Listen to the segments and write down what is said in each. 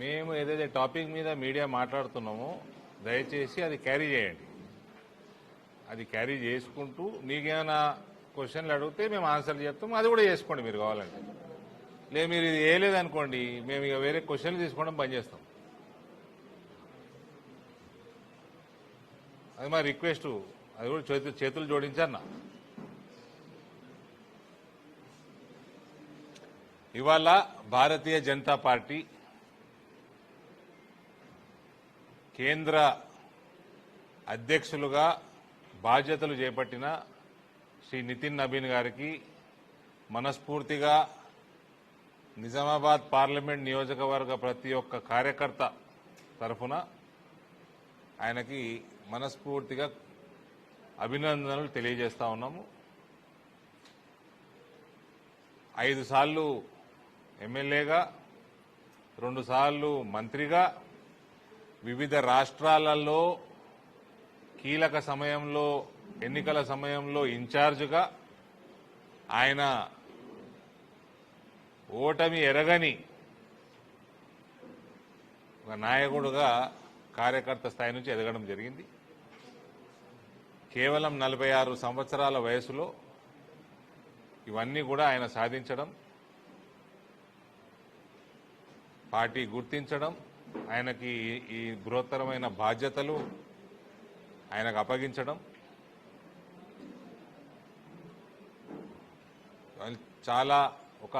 మేము ఏదైతే టాపిక్ మీద మీడియా మాట్లాడుతున్నామో దయచేసి అది క్యారీ చేయండి. అది క్యారీ చేసుకుంటూ మీకేమైనా క్వశ్చన్లు అడిగితే మేము ఆన్సర్ చెప్తాం, అది కూడా చేసుకోండి మీరు కావాలంటే. లేదు మీరు ఇది వేయలేదనుకోండి, మేము ఇక వేరే క్వశ్చన్లు తీసుకోవడం బంద్ చేస్తాం. అది మా రిక్వెస్ట్. అది కూడా చేతులు జోడించన్నా. ఇవాళ భారతీయ జనతా పార్టీ కేంద్ర అధ్యక్షులుగా బాధ్యతలు చేపట్టిన శ్రీ నితిన్ నబీన్ గారికి మనస్ఫూర్తిగా నిజామాబాద్ పార్లమెంట్ నియోజకవర్గ ప్రతి ఒక్క కార్యకర్త తరఫున ఆయనకి మనస్ఫూర్తిగా అభినందనలు తెలియజేస్తా ఉన్నాము. 5 సార్లు ఎమ్మెల్యేగా, 2 సార్లు మంత్రిగా, వివిధ రాష్ట్రాలలో కీలక సమయంలో ఎన్నికల సమయంలో ఇన్ఛార్జిగా ఆయన ఓటమి ఎరగని ఒక నాయకుడుగా కార్యకర్త స్థాయి నుంచి ఎదగడం జరిగింది. కేవలం 46 సంవత్సరాల వయసులో ఇవన్నీ కూడా ఆయన సాధించడం, పార్టీ గుర్తించడం, ఆయనకి ఈ బృహత్తరమైన బాధ్యతలు ఆయనకు అప్పగించడం చాలా ఒక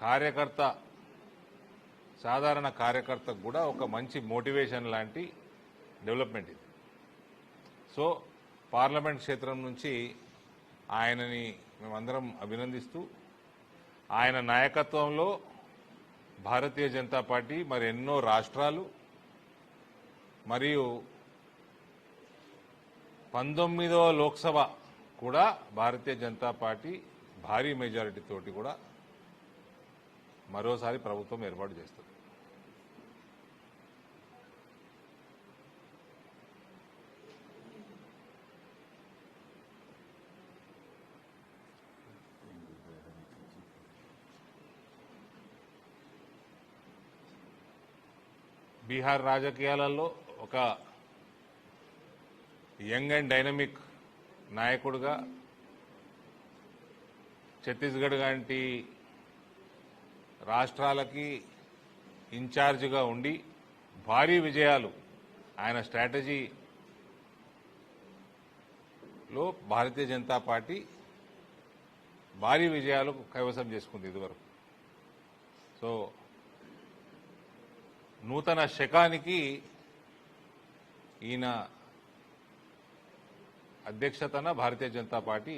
కార్యకర్త, సాధారణ కార్యకర్తకు కూడా ఒక మంచి మోటివేషన్ లాంటి డెవలప్మెంట్ ఇది. సో పార్లమెంట్ క్షేత్రం నుంచి ఆయనని మేమందరం అభినందిస్తూ, ఆయన నాయకత్వంలో భారతీయ జనతా పార్టీ మరి ఎన్నో రాష్ట్రాలు మరియు 19వ లోక్సభ కూడా భారతీయ జనతా పార్టీ భారీ మెజారిటీ తోటి కూడా మరోసారి ప్రభుత్వం ఏర్పాటు చేస్తుంది. బీహార్ రాజకీయాలలో ఒక యంగ్ అండ్ డైనమిక్ నాయకుడుగా, ఛత్తీస్గఢ్ లాంటి రాష్ట్రాలకి ఇన్ఛార్జిగా ఉండి భారీ విజయాలు ఆయన స్ట్రాటజీలో భారతీయ జనతా పార్టీ భారీ విజయాలు కైవసం చేసుకుంది ఇదివరకు. సో నూతన శకానికి ఈయన అధ్యక్షతన భారతీయ జనతా పార్టీ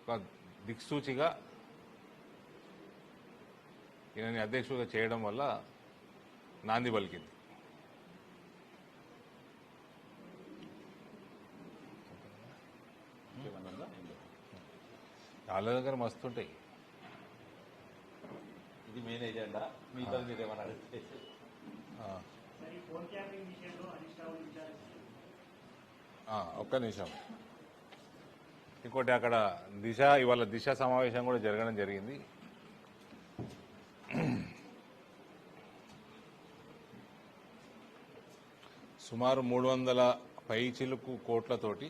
ఒక దిక్సూచిగా ఈయనని అధ్యక్షుడిగా చేయడం వల్ల నాంది పలికింది. వాళ్ళ దగ్గర మస్తుంటాయి. ఇది మెయిన్ ఎజెండా. మీతో మీరేమన్నా అడిగితే ఒక్క నిమిషం. ఇంకోటి అక్కడ ఇవాళ దిశ సమావేశం కూడా జరగడం జరిగింది. సుమారు 300 పైచిలుకు కోట్లతోటి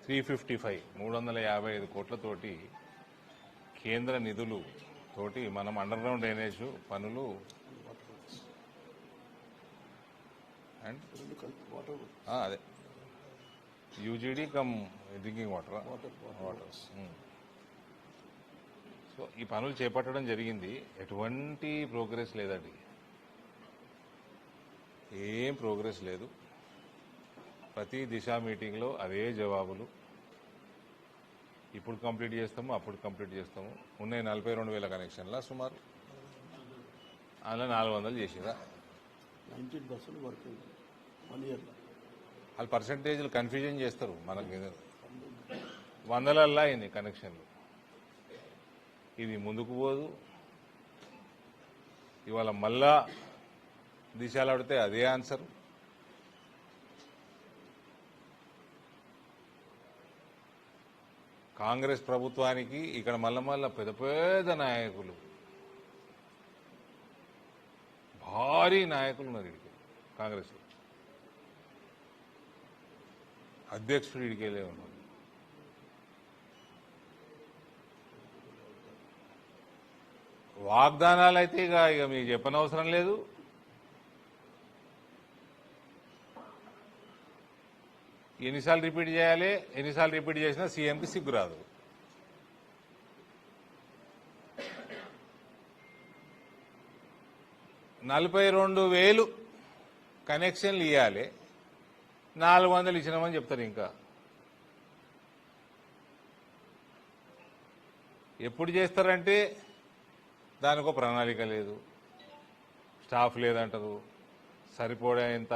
355 కోట్లతోటి కేంద్ర నిధులు తోటి మనం అండర్ గ్రౌండ్ డ్రైనేజ్ పనులు అండ్ అదే UGD come drinking waters so ఈ పనులు చేపట్టడం జరిగింది. ఎటువంటి ప్రోగ్రెస్ లేదండి, ఏం ప్రోగ్రెస్ లేదు. ప్రతి దిశ మీటింగ్లో అదే జవాబులు. ఇప్పుడు కంప్లీట్ చేస్తాము, అప్పుడు కంప్లీట్ చేస్తాము. ఉన్నాయి 42,000 కనెక్షన్ల సుమారు, అందులో 400 చేసిరా. 19% వర్క్ 1 ఇయర్లో. వాళ్ళు పర్సంటేజ్లు కన్ఫ్యూజన్ చేస్తారు. మనకి వందలల్లా అయింది కనెక్షన్లు. ఇది ముందుకు పోదు. ఇవాళ మళ్ళా దిశలు అడితే అదే ఆన్సర్. కాంగ్రెస్ ప్రభుత్వానికి ఇక్కడ మళ్ళా పెద్ద పెద్ద నాయకులు, భారీ నాయకులు ఉన్నారు ఇక్కడికి కాంగ్రెస్. అధ్యక్షుడు ఇడికెళ్ళే ఉన్నారు. వాగ్దానాలు అయితే ఇక మీకు చెప్పనవసరం లేదు. ఎన్నిసార్లు రిపీట్ చేయాలి, ఎన్నిసార్లు రిపీట్ చేసినా సీఎంకి సిగ్గు రాదు. $42,000 కనెక్షన్లు ఇవ్వాలి, 400 ఇచ్చినామని చెప్తారు. ఇంకా ఎప్పుడు చేస్తారంటే దానికి ఒక ప్రణాళిక లేదు, స్టాఫ్ లేదంటారు, సరిపోయేంత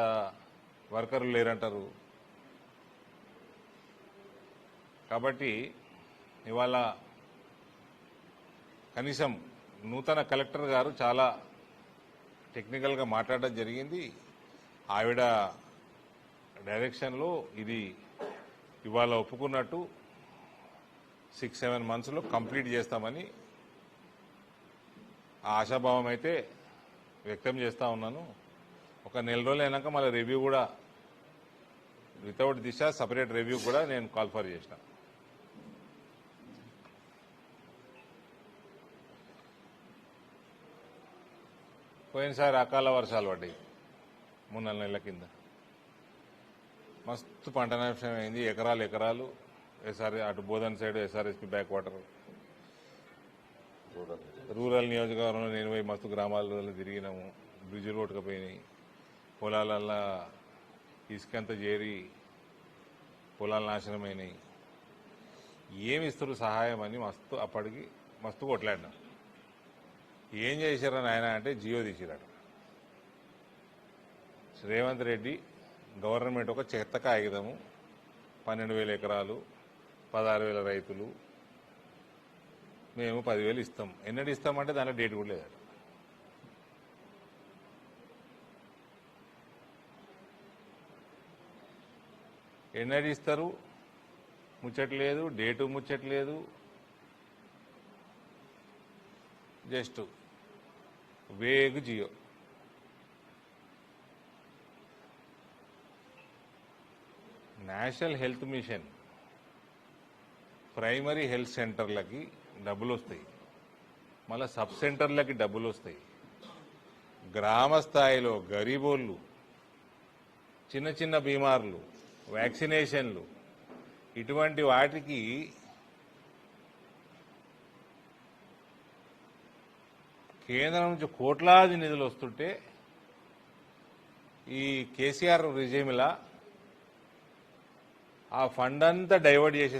వర్కర్లు లేరంటారు. కాబట్టి ఇవాళ కనీసం నూతన కలెక్టర్ గారు చాలా టెక్నికల్గా మాట్లాడడం జరిగింది. ఆవిడ డైరెక్షన్లో ఇది ఇవాళ ఒప్పుకున్నట్టు 6-7 మంత్స్లో కంప్లీట్ చేస్తామని ఆ ఆశాభావం అయితే వ్యక్తం చేస్తూ ఉన్నాను. ఒక నెల రోజులు అయినాక మళ్ళీ రివ్యూ కూడా వితౌట్ దిశ సపరేట్ రివ్యూ కూడా నేను కాల్ఫర్ చేసిన. పోయినసారి అకాల వర్షాలు పడ్డాయి 3-4 నెలల కింద. మస్తు పంట నష్టం అయింది, ఎకరాలు ఎస్ఆర్ అటు Bodhan side SRSP back water. Rural నియోజకవర్గంలో నేను పోయి మస్తు గ్రామాలలో తిరిగినాము. బ్రిడ్జిలు కొట్టుకుపోయినాయి, పొలాలల్లా ఇసుకంతా చేరి పొలాలు నాశనమైనాయి. ఏమి ఇస్తారు సహాయం అని అప్పటికి మస్తు కొట్లాడినా. ఏం చేశారని ఆయన అంటే జియో తీసిరాడు. రేవంత్ రెడ్డి గవర్నమెంట్ ఒక చెత్త కాగితము, 12,000 ఎకరాలు, 16,000 రైతులు, మేము 10,000 ఇస్తాం. ఎన్నడు ఇస్తామంటే దాంట్లో డేట్ కూడా లేదట. ఎన్నడు ఇస్తారు ముచ్చట్లేదు, డేటు ముచ్చట్లేదు. జస్ట్ వేగు జియో. National health mission primary health సెంటర్లకి డబ్బులు వస్తాయి, మళ్ళీ సబ్ సెంటర్లకి డబ్బులు వస్తాయి. గ్రామ స్థాయిలో గరీబోళ్ళు, చిన్న చిన్న బీమార్లు, వ్యాక్సినేషన్లు, ఇటువంటి వాటికి కేంద్రం నుంచి కోట్లాది నిధులు వస్తుంటే ఈ కేసీఆర్ రిజైమ్లా ఆ ఫండ్ అంతా డైవర్ట్ చేసేసి